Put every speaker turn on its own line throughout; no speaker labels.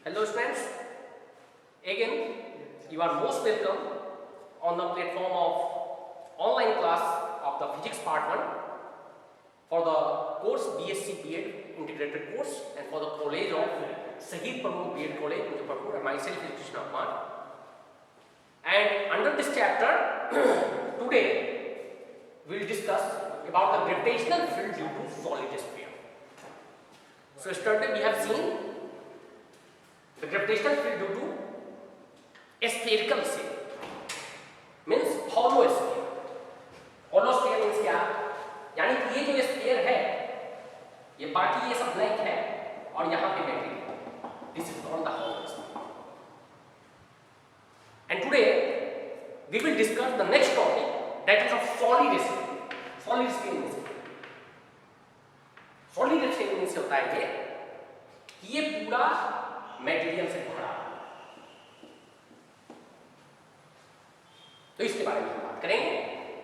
Hello students, again you are most welcome on the platform of online class of the physics part 1 for the course BSc B.Ed integrated course and for the college of Shahid Pramukh B.Ed College Muzaffarpur and myself is Krishna Kumar. And under this chapter today we will discuss about the gravitational field due to solid sphere. So yesterday we have seen the gravitational field due to spherical sphere means hollow sphere. Hollow sphere means क्या? यानी कि ये जो sphere है ये बाकी ये सब ब्लैंक है और यहाँ पे material. This is called the hollow sphere. And today we will discuss the next topic that is of solid sphere. Solid sphere means solid sphere means होता है ये पूरा मटेरियल से भरा. तो इसके बारे में हम बात करेंगे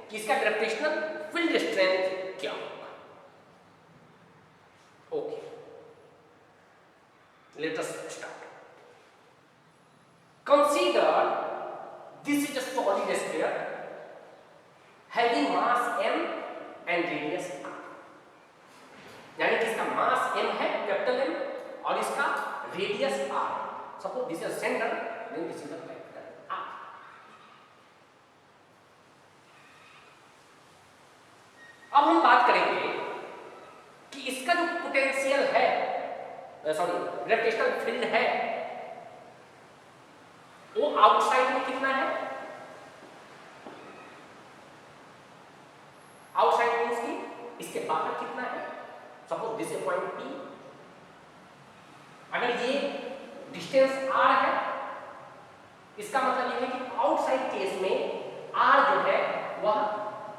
कि इसका ग्रेविटेशनल फील्ड स्ट्रेंथ क्या होगा. Okay, let us start. Consider this is a solid sphere having mass m and radius r. यानी कि इसका मास m है, कैपिटल M, और इसका radius r. Suppose this is centre, then this is the capital r. अब हम बात करेंगे कि इसका जो पोटेंशियल है, सॉरी ग्रेविटेशनल फील्ड है, वो आउटसाइड में कितना है. आउटसाइड मींस कि इसके बाहर कितना है. Suppose this is point P. अगर ये डिस्टेंस r है, इसका मतलब ये है कि आउटसाइड केस में r जो है वह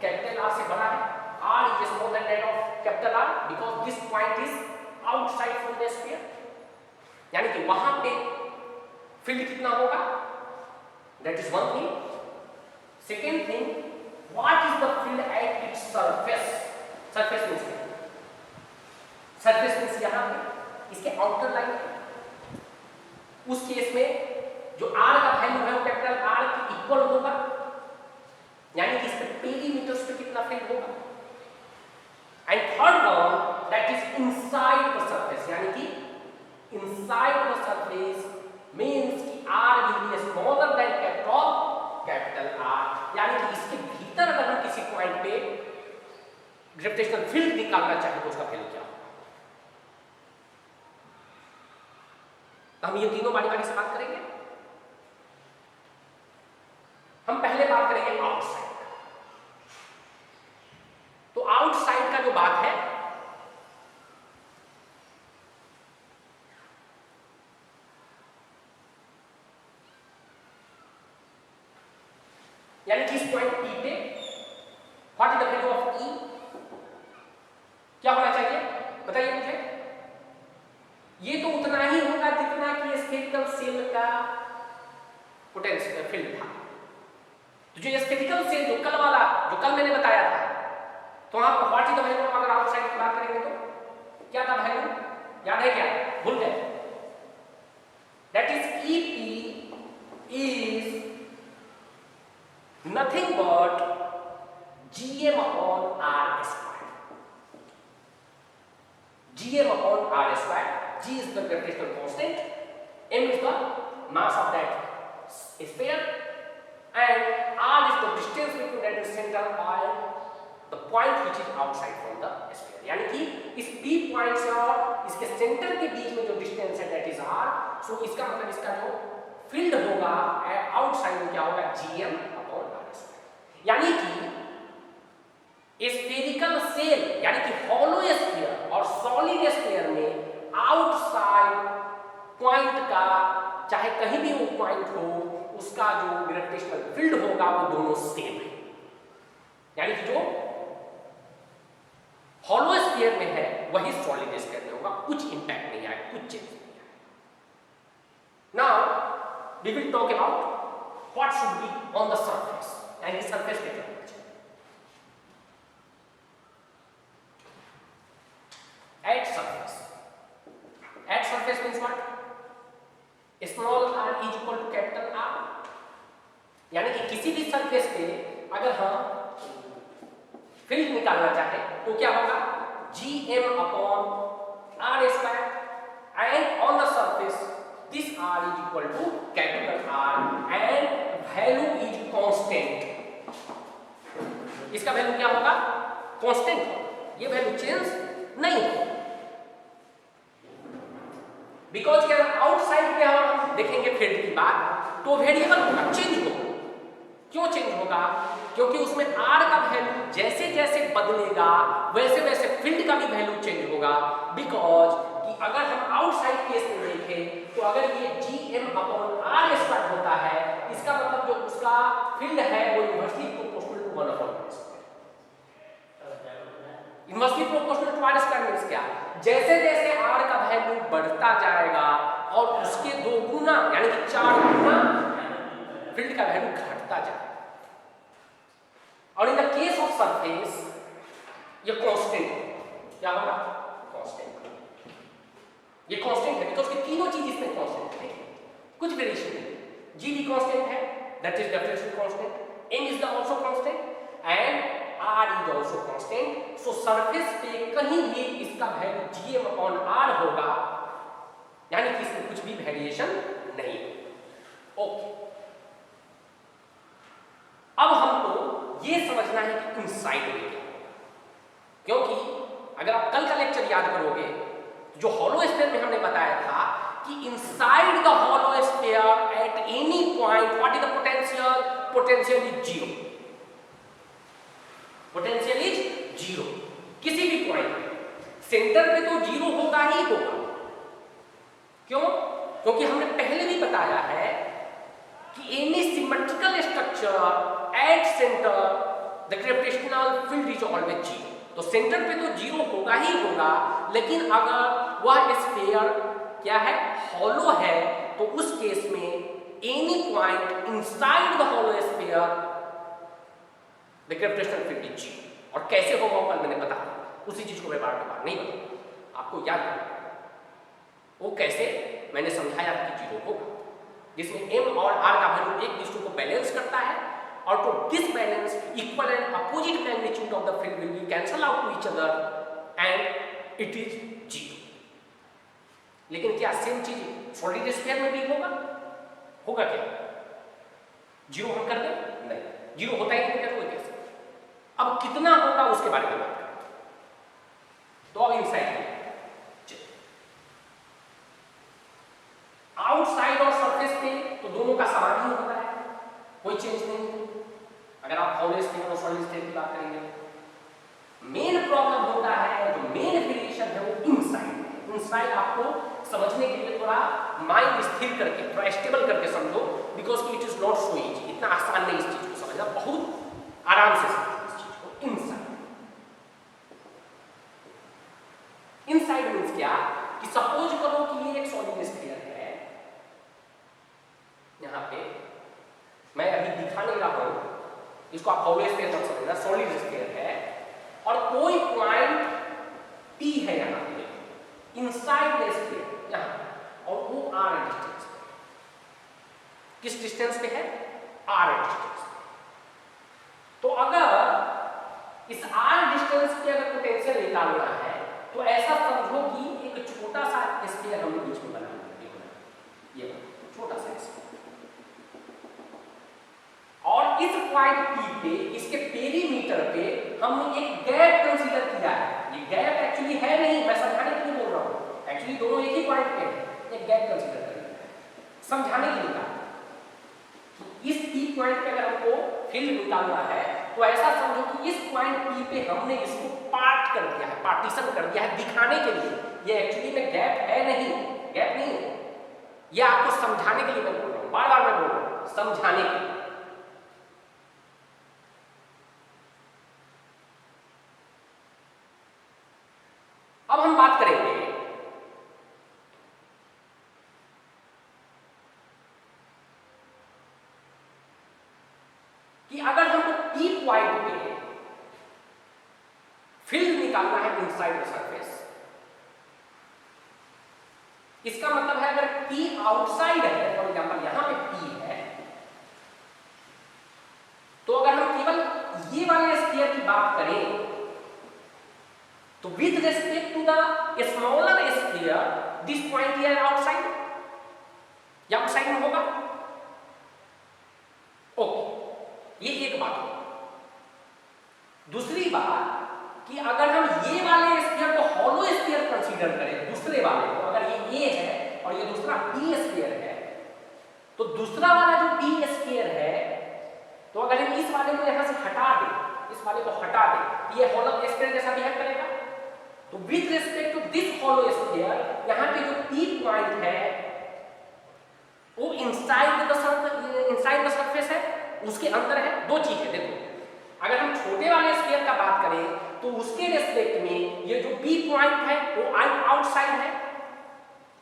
कैपिटल R से बड़ा है. r is smaller than that of capital R because this point is outside from the sphere. यानी कि वहां पे फील्ड कितना होगा, that is one thing. Second thing, what is the field at its surface. Surface means surface means यहाँ पे इसके outer line. उस केस में जो r का वैल्यू है वो कैपिटल R के इक्वल होगा. यानी कि इसके पेरीमीटर्स पे कितना फील्ड होगा. And third one that is inside the surface. यानी कि इनसाइड द सरफेस मींस कि r will be smaller than capital R. यानी कि इसके भीतर अगर हम किसी पॉइंट पे ग्रेविटेशनल फील्ड निकालना चाहें तो उसका वैल्यू क्या होगा. तो हम ये तीनों बारी बारी से बात करेंगे. हम पहले बात करेंगे आउटसाइड. तो आउटसाइड का जो बात है, यानी कि इस पॉइंट P पे what is the value of E. क्या होना चाहिए बताइए मुझे. ये तो उतना ही होगा जितना कि स्फेरिकल सेल का पोटेंशियल फील्ड था. तो जो स्फेरिकल सेल जो कल मैंने बताया था, तो आप व्हाट इज द वैल्यू अगर आउटसाइड की बात करेंगे तो क्या था वैल्यू, याद है क्या, भूल गए. That is EP is nothing but Gm upon R square. Gm upon R square. G is the gravitational constant, m is the mass of that sphere, and r is the distance between that center and the point which is outside from the sphere. यानी कि इस P point से और इसके centre के बीच में जो distance है that is r. सो इसका मतलब इसका जो फील्ड होगा आउटसाइड में क्या होगा, Gm upon R square. यानी कि स्फेरिकल सेल यानी कि हॉलो स्फीयर और सॉलिड स्फीयर में आउटसाइड पॉइंट का, चाहे कहीं भी वो पॉइंट हो, उसका जो ग्रेविटेशनल फील्ड होगा वो दोनों सेम है. यानी कि जो हॉलो स्फीयर में है वही सॉलिड स्फीयर में होगा. कुछ इंपैक्ट नहीं आएगा, कुछ चेंज नहीं आएगा. Now we will talk about what should be on the surface. यानी सरफेस पे क्या होना चाहिए. At surface means what? Small r is equal to capital R, यानी कि किसी भी सरफेस पे अगर हम फील्ड निकालना चाहे तो क्या होगा, gm upon r square, and on the surface this r is equal to capital R and value is constant. इसका वैल्यू क्या होगा, कांस्टेंट, ये वैल्यू चेंज नहीं होगा। बिकॉज क्या आउटसाइड पे हम देखेंगे फील्ड की बात तो वेरिएबल होगा, चेंज होगा। क्यों चेंज होगा, क्योंकि उसमें r का वैल्यू जैसे जैसे बदलेगा वैसे वैसे फील्ड का भी वैल्यू चेंज होगा। बिकॉज कि अगर हम आउटसाइड केस में देखें तो अगर ये gm अपॉन r स्क्वायर होता है, इसका मतलब जो उसका फील्ड है वो inversely proportional to 1 upon r square. Inversely proportional to r square means क्या, जैसे जैसे r का वैल्यू बढ़ता जाएगा और उसके 2 गुना यानी कि 4 गुना फील्ड का वैल्यू घटता जाएगा। और in the case of surface ये कांस्टेंट, क्या होगा, कांस्टेंट। ये कांस्टेंट है बिकॉज़ कि तीनों चीज इसमें कांस्टेंट है, कुछ वेरिएशन नहीं। g भी कांस्टेंट है, that is definitely constant, m is the also constant and r is also constant. So surface पे कहीं भी इसका वैल्यू gm अपॉन r होगा, यानी कि इसमें कुछ भी वेरिएशन नहीं है। ओके, अब हमको ये समझना है कि इनसाइड में क्या होगा, क्योंकि अगर आप कल का लेक्चर याद करोगे तो जो हॉलो स्फीयर में हमने बताया था कि inside the hollow sphere eight any point what is the potential, potential is zero, potential is zero. किसी भी पॉइंट पे सेंटर पे तो जीरो होगा ही होगा। क्यों, क्योंकि हमने पहले भी बताया है कि any symmetrical structure at centre the gravitational field is always zero. तो सेंटर पे तो जीरो होगा ही होगा, लेकिन अगर वह स्फीयर क्या है, हॉलो है, तो उस केस में any point inside the hollow sphere the gravitational field is zero. और कैसे होगा कल मैंने बताया, उसी चीज को मैं बार बार नहीं बताऊंगा, आपको याद रखना वो कैसे मैंने समझाया कि जीरो होगा, जिसमें m और r का वैल्यू एक दूसरे को बैलेंस करता है और to this balance equal and opposite magnitude of the field will be cancel out to each other and it is zero. लेकिन क्या सेम चीज सॉलिड स्फीयर में भी होगा, होगा क्या, जीरो हम कर दें, नहीं, जीरो होता ही नहीं, कोई कैसे। अब कितना होगा उसके बारे में बात करें। तो अब इनसाइड आउटसाइड और सरफेस पे तो दोनों का समान ही होता है, कोई चेंज नहीं। अगर आप हॉलो स्फीयर और सॉलिड स्फीयर की बात करेंगे, मेन प्रॉब्लम होता है, जो मेन वेरिएशन है वो इनसाइड। इनसाइड आपको समझने के लिए थोड़ा माइंड स्थिर करके, थोड़ा स्टेबल करके समझो, because it is not so easy, इतना आसान नहीं इस चीज को समझना, बहुत आराम से समझो इस चीज को। इनसाइड, इनसाइड मींस क्या, कि सपोज करो कि ये एक सॉलिड स्फीयर है, यहाँ पे मैं अभी दिखा नहीं रहा हूं, इसको आप हॉलो स्फीयर मत समझना, सॉलिड स्फीयर है और कोई पॉइंट P है यहाँ पे इनसाइड द स्फीयर यहाँ, और वो r डिस्टेंस पे, किस डिस्टेंस पे है, r डिस्टेंस पे। तो अगर इस r डिस्टेंस पे अगर पोटेंशियल निकालना है तो ऐसा समझो कि एक छोटा सा स्फीयर हमने बीच में बना लिया, ये छोटा सा स्फीयर, और इस पॉइंट P पे, इसके पेरीमीटर पे हमने एक गैप कंसीडर किया है। ये गैप एक्चुअली है नहीं, मैं समझाने के लिए बोल रहा हूँ, एक्चुअली दोनों एक ही पॉइंट पे हैं, एक गैप कंसीडर कर लिया है समझाने के लिए कहा। इस P पॉइंट पे अगर हमको फील्ड निकालना है तो ऐसा समझो कि इस पॉइंट P पे हमने इसको पार्ट कर दिया है, पार्टीशन कर दिया है दिखाने के लिए। ये एक्चुअली में गैप है नहीं, गैप नहीं है, ये आपको समझाने के लिए मैं बोल रहा हूँ, बार बार मैं बोल रहा हूँ, समझाने के लिए। अब हम बात करेंगे कि अगर हमको P पॉइंट पे फील्ड निकालना है इनसाइड द सरफेस, इसका मतलब है अगर P आउटसाइड है, फॉर एग्जांपल यहाँ पे P है, तो अगर हम केवल ये वाले स्फीयर की बात करें तो with respect to the smaller sphere this point here outside, या आउटसाइड में होगा। ओके, ये एक बात है। दूसरी बात कि अगर हम ये वाले स्फीयर को हॉलो स्फीयर कंसीडर करें, दूसरे वाले को, अगर ये A है और ये दूसरा B स्फीयर है, तो दूसरा वाला जो B स्फीयर है, तो अगर हम इस वाले को यहां से हटा दें, इस वाले को हटा दें, ये हॉलो स्फीयर जैसा बिहेव करेगा। तो with respect to this hollow sphere, यहां पे जो P पॉइंट है वो इनसाइड द सरफेस है, उसके अंदर है। दो चीज है, देखो, अगर हम छोटे वाले स्फीयर का बात करें तो उसके रेस्पेक्ट में ये जो P पॉइंट है वो आउटसाइड है,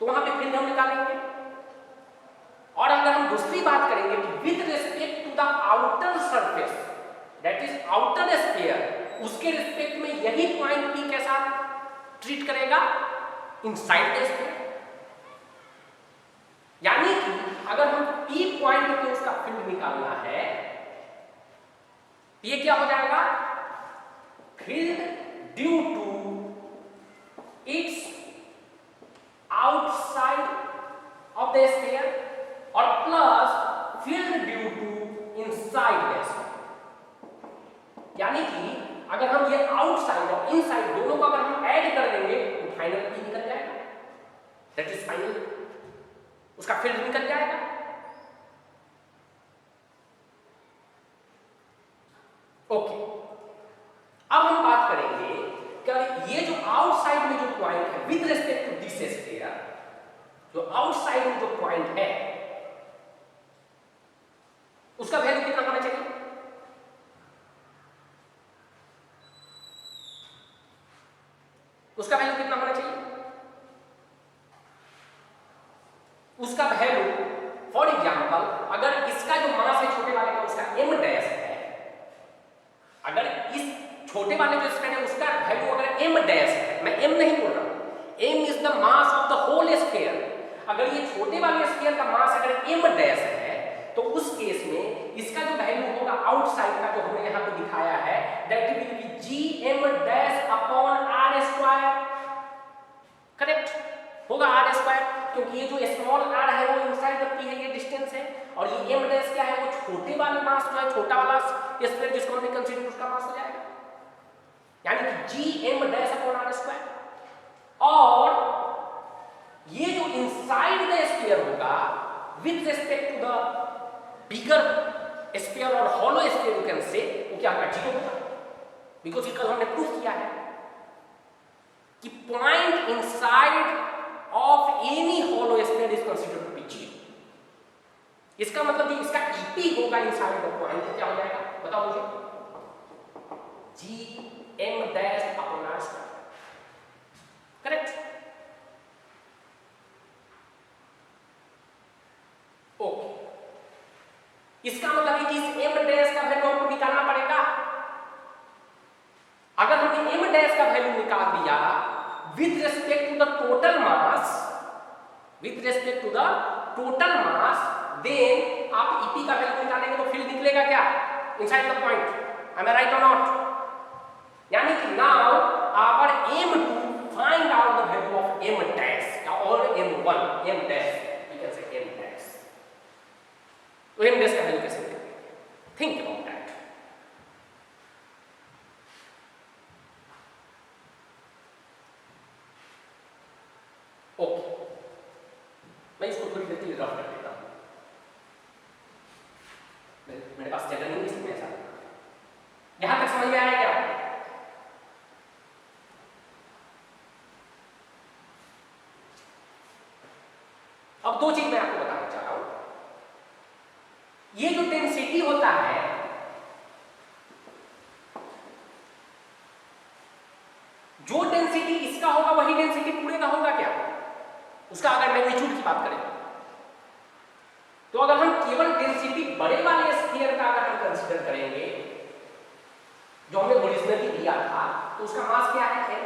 तो वहां पे फील्ड हम निकालेंगे। और अगर हम दूसरी बात करेंगे कि with respect to the outer surface, that is outer sphere, उसके रिस्पेक्ट में यही पॉइंट P कैसा ट्रीट करेगा, इनसाइड द स्फीयर। यानी कि अगर हम P पॉइंट पे उसका फील्ड निकालना है, ये क्या हो जाएगा, field due to its outside of the sphere और plus field due to inside the sphere. यानी कि अगर हम ये आउटसाइड और इनसाइड दोनों को अगर हम ऐड कर देंगे तो फाइनल P निकल जाएगा, दैट इज फाइनल, उसका फील्ड निकल जाएगा। ओके, अब हम बात करेंगे कि ये जो आउटसाइड में जो पॉइंट है with respect to this sphere, जो आउटसाइड में जो पॉइंट है उसका वैल्यू कितना होना चाहिए, उसका वैल्यू कितना होना चाहिए, उसका वैल्यू फॉर एग्जांपल अगर इसका जो मास है छोटे वाले का उसका m डैश है, अगर इस छोटे वाले जो स्फीयर है उसका वैल्यू अगर m डैश है, मैं m नहीं बोल रहा हूं, m is the mass of the whole sphere, अगर ये छोटे वाले स्फीयर का मास अगर m डैश है तो उस केस में इसका जो वैल्यू होगा आउटसाइड का जो हमने यहां पे दिखाया है, that will be gm dash upon r square, correct होगा r स्क्वायर, क्योंकि ये जो स्मॉल r है वो इनसाइड द P है, ये डिस्टेंस है, और ये m डैश क्या है, वो छोटे वाले मास जो है, छोटा वाला स्फीयर जिसको हमने कंसीडर उसका मास हो जाएगा, यानी कि gm dash upon r square. और ये जो इनसाइड द स्फीयर होगा with respect to the bigger sphere और hollow sphere, you can say, वो क्या होगा, 0 होगा, बिकॉज़ ये कल हमने प्रूफ किया है कि point inside of any hollow sphere is considered to be 0। इसका मतलब जो इसका EP होगा इनसाइड द पॉइंट, तो क्या हो जाएगा, बताओ मुझे, gm dash upon r square, correct. Okay, इसका मतलब है कि इस m डैश का वैल्यू हमको निकालना पड़ेगा। अगर हमने m डैश का वैल्यू निकाल दिया with respect to the total mass, with respect to the total mass, then आप EP का वैल्यू निकालेंगे तो फील्ड निकलेगा क्या, inside the point, am I right or not? यानी कि now our aim to find out the value of m dash और m1, m dash, you can say m dash, तो m डैश का value कैसे निकालेंगे, think about that. Okay, मैं इसको थोड़ी देर के लिए रफ कर देता हूं, मेरे पास जगह नहीं इसमें ऐसा, यहां तक समझ में आया क्या? अब दो चीज मैं आपको बताना चाह रहा हूं, ये जो डेंसिटी होता है, जो डेंसिटी इसका होगा वही डेंसिटी पूरे का होगा क्या, उसका अगर मैग्नीट्यूड की बात करें तो अगर हम केवल डेंसिटी बड़े वाले स्फीयर का अगर हम कंसीडर करेंगे जो हमने ओरिजिनली दिया था, तो उसका मास क्या है m,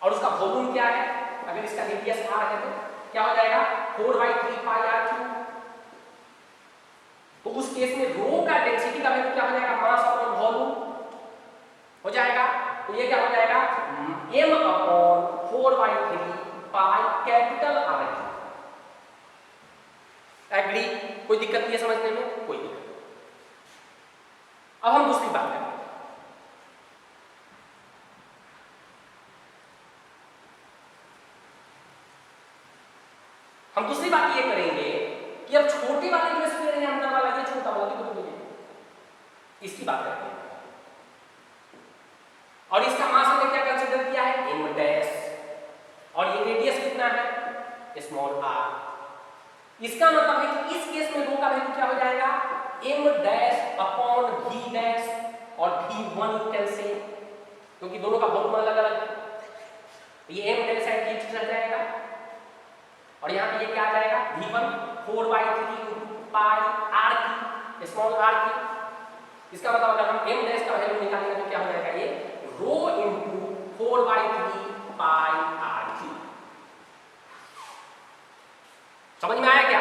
और उसका वॉल्यूम क्या है, अगर इसका रेडियस r है तो क्या हो जाएगा 4/3πr3। तो उस केस में रो का डेंसिटी का वैल्यू क्या हो जाएगा मास अपॉन वॉल्यूम हो जाएगा। तो ये क्या हो जाएगा m/4/3 कैपिटल R। एग्री? कोई दिक्कत नहीं है समझने में? कोई दिक्कत नहीं। अब हम दूसरी बात करें। हम दूसरी बात ये करेंगे कि अब छोटे वाले जो स्फीयर है अंदर वाला ये छोटा वाला भी तो बोलिए, इसकी बात करते हैं। और इसका मास हमने क्या कंसीडर किया है m डैश, और ये रेडियस कितना है स्मॉल r। इसका मतलब है कि इस केस में रो का वैल्यू क्या हो जाएगा m dash upon v dash, और v1 यू कैन से, क्योंकि दोनों का वॉल्यूम अलग अलग है। तो ये m डैश है ये रह जाएगा, और यहाँ पे ये क्या आ जाएगा v1 4/3 पाई r की स्मॉल r की। इसका मतलब अगर हम m डैश का वैल्यू निकालेंगे तो क्या हो जाएगा ये रो इंटू 4/3 पाई r की। समझ में आया क्या?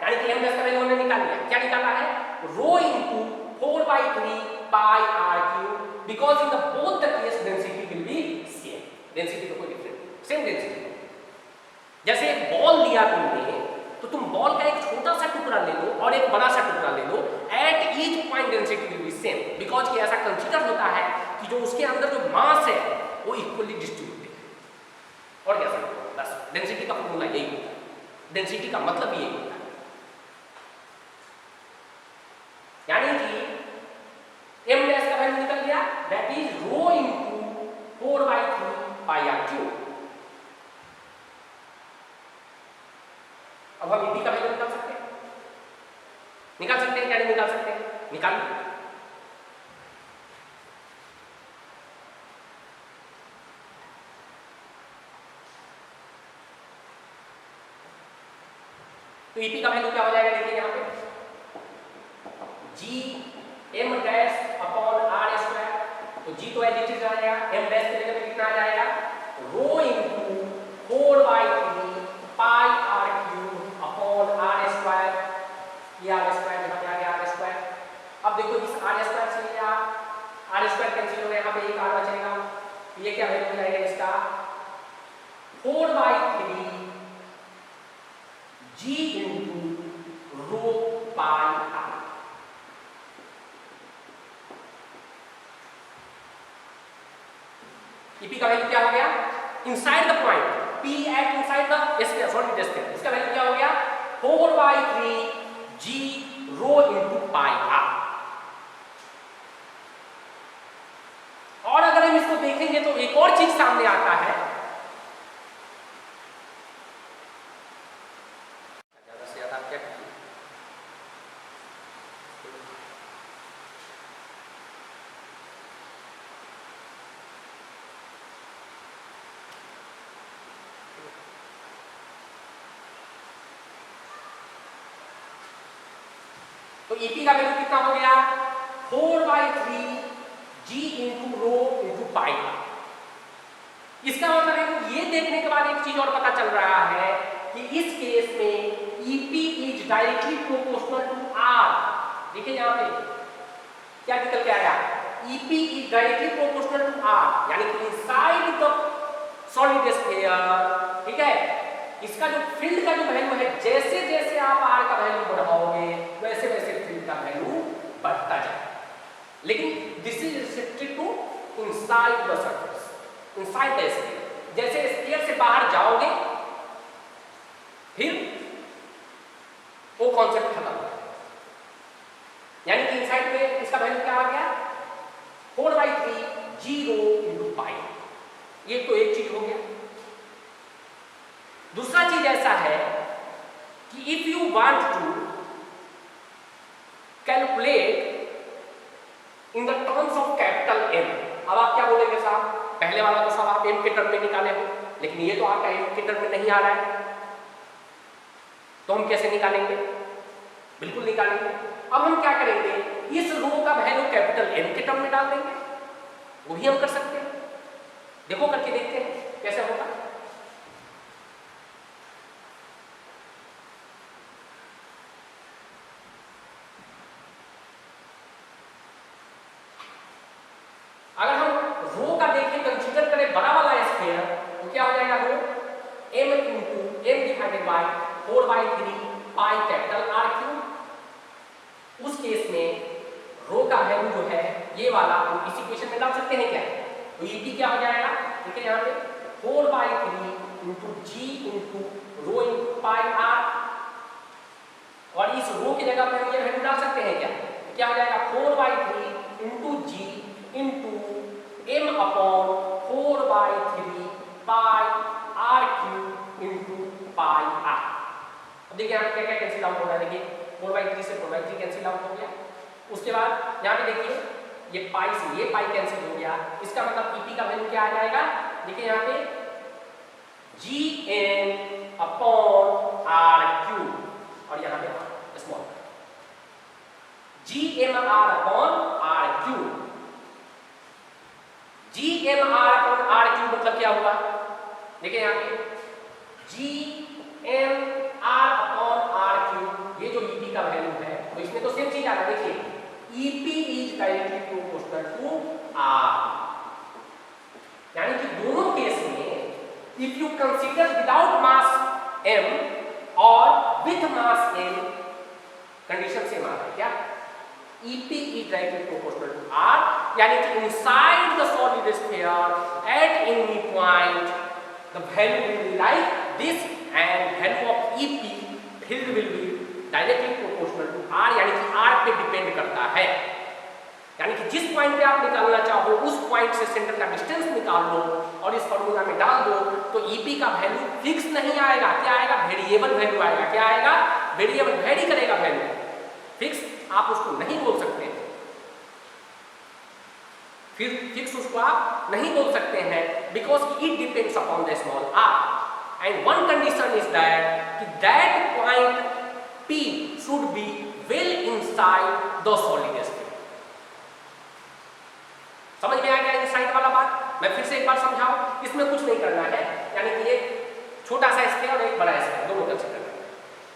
यानी कि m डैश का वैल्यू हमने निकाल लिया। क्या निकाला है rho into 4/3 pi r cube, because in the both the case density will be same. Density तो कोई डिफरेंट नहीं, सेम डेंसिटी। जैसे एक बॉल लिया तुमने, तो तुम बॉल का एक छोटा सा टुकड़ा ले लो और एक बड़ा सा टुकड़ा ले लो, at each point density will be same, because कि ऐसा कंसीडर होता है कि जो उसके अंदर जो मास है वो इक्वली डिस्ट्रीब्यूटेड है। और क्या समझो, बस डेंसिटी का फॉर्मूला यही होता है, डेंसिटी का मतलब यही होता है। यानी कि m डैश का वैल्यू निकल गया, that is rho into 4/3 pi r cube. अब हम EP का वैल्यू निकाल सकते हैं, निकाल सकते हैं क्या नहीं निकाल सकते हैं? निकाल। तो EP का वैल्यू क्या हो जाएगा देखिए यहाँ पे G m dash upon r square. तो G तो एज इट इज आ जाएगा, m डैश की जगह पे कितना आ जाएगा रो into 4/3 pi r cube upon r square. ये r स्क्वायर यहाँ पे आ गया r स्क्वायर। अब देखो इस r स्क्वायर से ये r स्क्वायर कैंसिल हो गया, यहाँ पे एक r बचेगा। ये क्या वैल्यू हो जाएगा इसका 4/3 G into rho pi r। EP का वैल्यू क्या हो गया inside the point P at inside the sphere, solid sphere, इसका वैल्यू क्या हो गया 4/3 G rho into pi r। और अगर हम इसको देखेंगे तो एक और चीज सामने आता है, ज्यादा से ज्यादा क्या तो EP का वैल्यू कितना हो गया 4/3 G इंटू रो इंटू पाई। इसका मतलब है कि ये देखने के बाद एक चीज और पता चल रहा है कि इस केस में EP is directly proportional to R। देखिए यहाँ पे क्या निकल के आया EP is directly proportional to R, यानी कि इनसाइड द सॉलिड स्फीयर, ठीक है, इसका जो फील्ड का जो वैल्यू है जैसे जैसे आप R का वैल्यू बढ़ाओगे वैसे वैसे फील्ड का वैल्यू बढ़ता जाएगा। लेकिन this is restricted to inside the surface, inside the sphere. जैसे स्फीयर से बाहर जाओगे फिर वो कॉन्सेप्ट खत्म हो जाएगा। यानी कि इनसाइड में इसका वैल्यू क्या आ गया 4/3 G रो इंटू पाई। ये तो एक चीज हो गया। दूसरा चीज ऐसा है कि if you want to calculate in the terms of capital M, अब आप क्या बोलेंगे साहब, पहले वाला तो सब आप M के टर्म में निकाले हो, लेकिन ये तो आपका M के टर्म में नहीं आ रहा है, तो हम कैसे निकालेंगे? बिल्कुल निकालेंगे। अब हम क्या करेंगे, इस रो का वैल्यू कैपिटल M के टर्म में डाल देंगे, वो भी हम कर सकते हैं। देखो करके देखते हैं कैसे होगा। रो का देखें कंसीडर करें बड़ा वाला स्फीयर तो क्या हो जाएगा रो m into m divided by 4/3 pi capital R cube. उस केस में रो का वैल्यू जो है ये वाला हम इस इक्वेशन में डाल सकते हैं क्या, तो EP क्या हो जाएगा, ठीक है, यहाँ पे 4/3 इंटू G इंटू रो इंटू पाई R, और इस रो की जगह पे हम ये वैल्यू डाल सकते हैं क्या हो जाएगा 4/3 into G into m upon 4/3 pi R cube into pi R। अब देखिए यहाँ क्या क्या कैंसिल आउट हो रहा है, देखिए 4/3 से 4/3 कैंसिल आउट हो गया। उसके बाद यहाँ पे देखिए ये पाई से ये पाई कैंसिल हो गया, इसका मतलब EP का वैल्यू क्या आ जाएगा, देखिए यहाँ पे GM अपॉन R क्यूब और यहाँ पे small GMR upon R cube. GMR upon R cube मतलब क्या हुआ, देखिए यहाँ पे GMR अपॉन R क्यूब, ये जो EP का वैल्यू है तो इसमें तो सेम चीज आ रहा है, देखिए EP is directly proportional to R, यानी कि दोनों केस में if you consider without mass m और with mass m condition same आ रहा है क्या, EP is directly proportional to R, यानी कि inside the solid sphere at any point the value will be like this and value of EP field will be directly proportional to R, यानी कि R पे depend करता है, यानी कि जिस पॉइंट पे आप निकालना चाहो उस पॉइंट से सेंटर का डिस्टेंस निकाल लो और इस फॉर्मूला में डाल दो तो EP का वैल्यू फिक्स नहीं आएगा, क्या आएगा, वेरिएबल वैल्यू आएगा, क्या आएगा, वेरिएबल, वेरी करेगा वैल्यू, फिक्स आप उसको नहीं बोल सकते, फिर फिक्स उसको आप नहीं बोल सकते हैं, because it depends upon the small r and one condition is that कि that point P should be well inside the solid sphere। समझ में आ गया इनसाइड वाला बात, मैं फिर से एक बार समझाऊं, इसमें कुछ नहीं करना है, यानी कि एक छोटा सा स्फीयर और एक बड़ा स्फीयर दोनों कंसीडर करना है।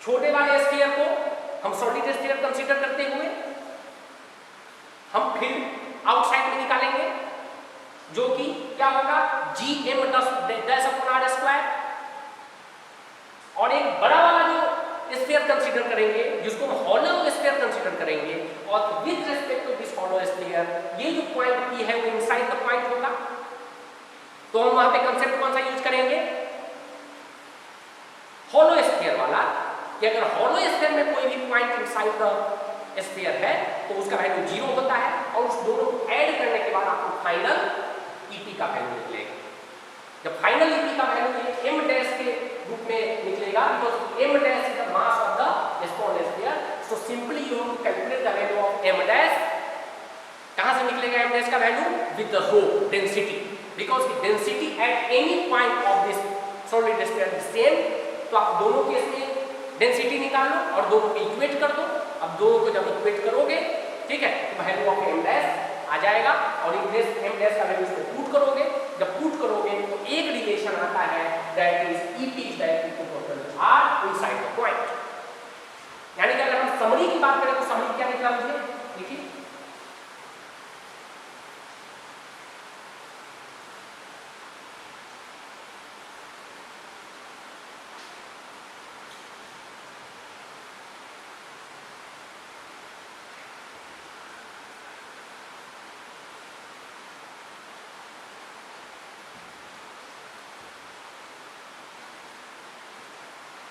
छोटे वाले स्फीयर को हम सॉलिड स्फीयर कंसीडर करते हुए हम फिर आउटसाइड में निकालेंगे, जो कि क्या होगा GM dash upon R square, और एक बड़ा वाला जो स्फीयर कंसीडर करेंगे जिसको हम हॉलो स्फीयर कंसीडर करेंगे, और with respect to this hollow sphere ये जो पॉइंट P है वो इनसाइड द पॉइंट होगा, तो हम वहां पे कंसेप्ट कौन सा यूज करेंगे, हॉलो स्फीयर वाला, कि अगर हॉलो स्फीयर में कोई भी पॉइंट इनसाइड द स्फीयर है तो उसका वैल्यू 0 होता है, और उस दोनों को ऐड करने के बाद आपको फाइनल EP का वैल्यू निकलेगा। जब फाइनल EP का वैल्यू m डैश के रूप में निकलेगा, because m dash is the mass of the small sphere, so simply you have to calculate the value of m dash. कहां से निकलेगा m डैश का value, with the rho density, because density at any point of this solid sphere is same, तो आप दोनों case में density निकाल लो और दोनों को इक्वेट कर दो। अब दोनों को जब इक्वेट करोगे, ठीक है, तो वैल्यू ऑफ m डैश आ जाएगा, और इस m डैश का वैल्यू इसमें पुट करोगे, जब पुट करोगे तो एक रिलेशन आता है that is EP is directly proportional to R inside the point. यानी कि अगर हम समरी की बात करें तो समरी क्या निकला मुझे, देखिए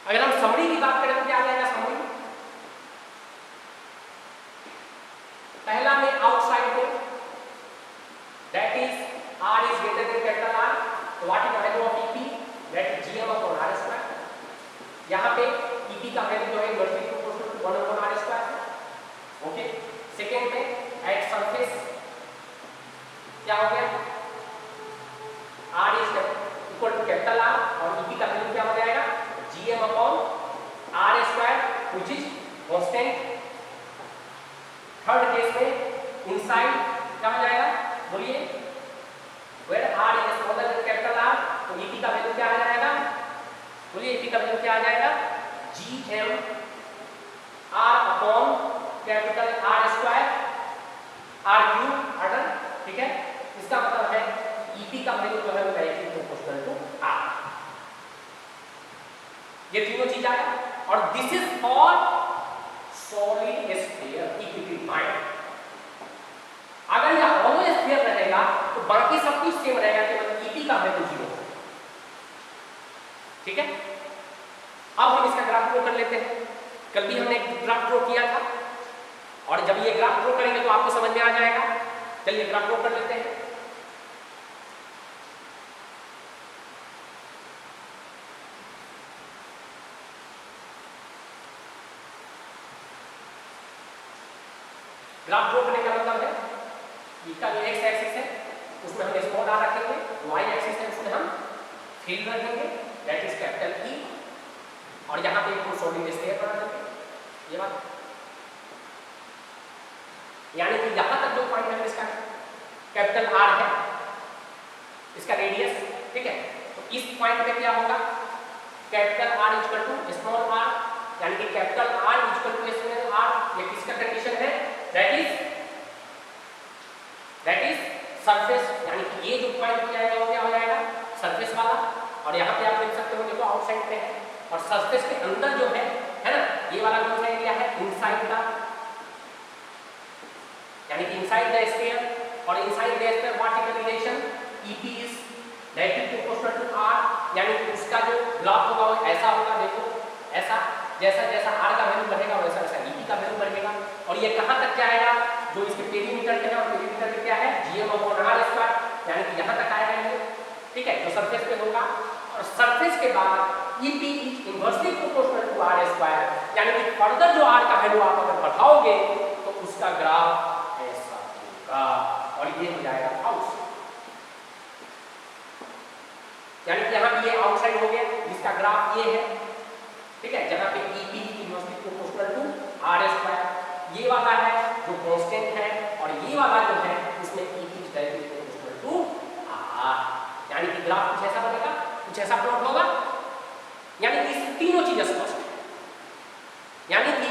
अगर हम समरी की बात करें तो क्या आ जाएगा समरी, पहला में आउटसाइड में that is R is greater than capital R, तो what is the value of EP, that is GM upon R square. यहां पे EP का वैल्यू जो है inversely proportional to 1 upon R square. Okay, second में एट सरफेस क्या हो गया, R is equal to capital R, और EP का वैल्यू क्या हो जाएगा GM upon R square which is constant. Third case में इनसाइड क्या हो जाएगा, बोलिए, where R is smaller than capital R, तो EP का वैल्यू क्या आ जाएगा, बोलिए EP का वैल्यू क्या आ जाएगा, GM R upon capital R square R cube, ठीक है, इसका मतलब है EP का वैल्यू जो है वो डायरेक्टली प्रोपोर्शनल टू R। ये तीनों चीज आया। और this is for solid sphere, keep it in mind. अगर यह हॉलो स्फीयर रहेगा तो बाकी सब कुछ सेम रहेगा, केवल EP का वैल्यू 0। ठीक है, अब हम इसका ग्राफ ड्रॉ कर लेते हैं। कल भी हमने एक ग्राफ ड्रॉ किया था, और जब ये ग्राफ ड्रॉ करेंगे तो आपको समझ में आ जाएगा। चलिए ग्राफ ड्रॉ कर लेते हैं। ग्राफ ड्रॉ करने का मतलब है इसका जो एक्स एक्सिस है उसमें हम स्मॉल r रखेंगे, वाई एक्सिस है उसमें हम फील्ड रखेंगे, दैट इज कैपिटल E, और यहाँ पे एक सॉलिड स्फीयर बना देंगे। ये बात, यानी कि यहाँ तक जो पॉइंट है इसका कैपिटल R है, इसका रेडियस। ठीक है, तो इस पॉइंट पे क्या होगा, capital R equal to small r, यानी कि capital R equal to small r। ये किसका कंडीशन है, दैट इज सरफेस, यानी कि ये जो पॉइंट हो जाएगा वो क्या हो जाएगा, सरफेस वाला। और यहाँ पे आप देख सकते हो देखो आउटसाइड पे है, और सरफेस के अंदर जो है ना, ये वाला कौन सा एरिया है, इनसाइड का, यानी कि इनसाइड द स्फीयर। और inside the sphere what is the relation, EP is directly proportional to R, यानी कि उसका जो ग्राफ होगा वो ऐसा होगा, देखो ऐसा, जैसा जैसा R का वैल्यू बढ़ेगा वैसा वैसा EP का वैल्यू बढ़ेगा। और ये कहाँ तक जाएगा, जो इसके पेरीमीटर के है, और पेरीमीटर पे क्या है, GM/R², यानी कि यहाँ तक आएगा ये। ठीक है, जो सरफेस पे होगा, और सरफेस के बाद EP is inversely proportional to R², यानी कि फर्दर जो R का वैल्यू आप अगर बढ़ाओगे तो उसका ग्राफ ऐसा होगा, और ये हो जाएगा आउटसाइड। यानी कि यहाँ पे ये आउटसाइड हो गया, जिसका ग्राफ ये है। ठीक है, जहाँ पे EP inversely proportional to R², ये वाला है जो कांस्टेंट है, और ये वाला जो है इसमें EP is directly proportional to R, यानी कि ग्राफ कुछ ऐसा बनेगा, कुछ ऐसा प्लॉट होगा। यानी कि इस तीनों चीजें स्पष्ट है, यानी कि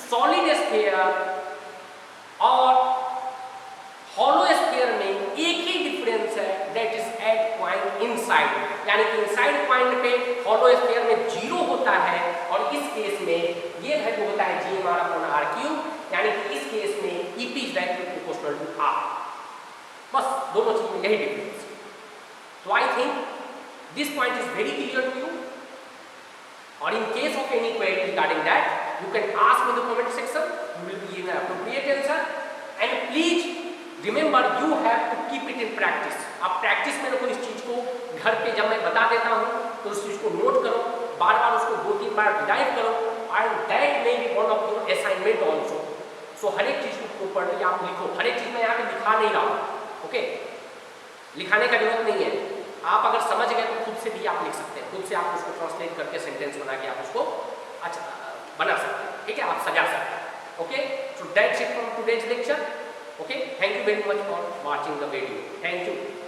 सॉलिड स्फीयर और हॉलो स्फीयर में एक ही डिफरेंस है, that is at point inside, यानी कि इनसाइड पॉइंट पे हॉलो स्फीयर में 0 होता है, और इस केस में ये वैल्यू होता है GM/R³, यानी कि इस केस में EP is directly proportional to R। बस दोनों चीज में यही डिफरेंस। तो I think this point is very clear to you, और in case of any query regarding that you can ask in the comment section, you will be given appropriate answer, and please remember you have to keep it in practice. आप practice में रखो इस चीज को, घर पे जब मैं बता देता हूँ तो उस चीज को नोट करो, बार बार उसको 2-3 बार रिवाइज करो, and that may be one of your assignment also. So हर एक चीज को प्रॉपर्ली आप लिखो, हर एक चीज में यहाँ पे लिखा नहीं रहा हूँ, ओके, लिखाने का जरूरत नहीं है। आप अगर समझ गए तो खुद से भी आप लिख सकते हैं, खुद से आप उसको ट्रांसलेट करके सेंटेंस बना के आप उसको अच्छा बना सकते हैं। ठीक है, आप सजा सकते हैं। Okay, so that's it from today's lecture. Okay, thank you very much for watching the video. Thank you.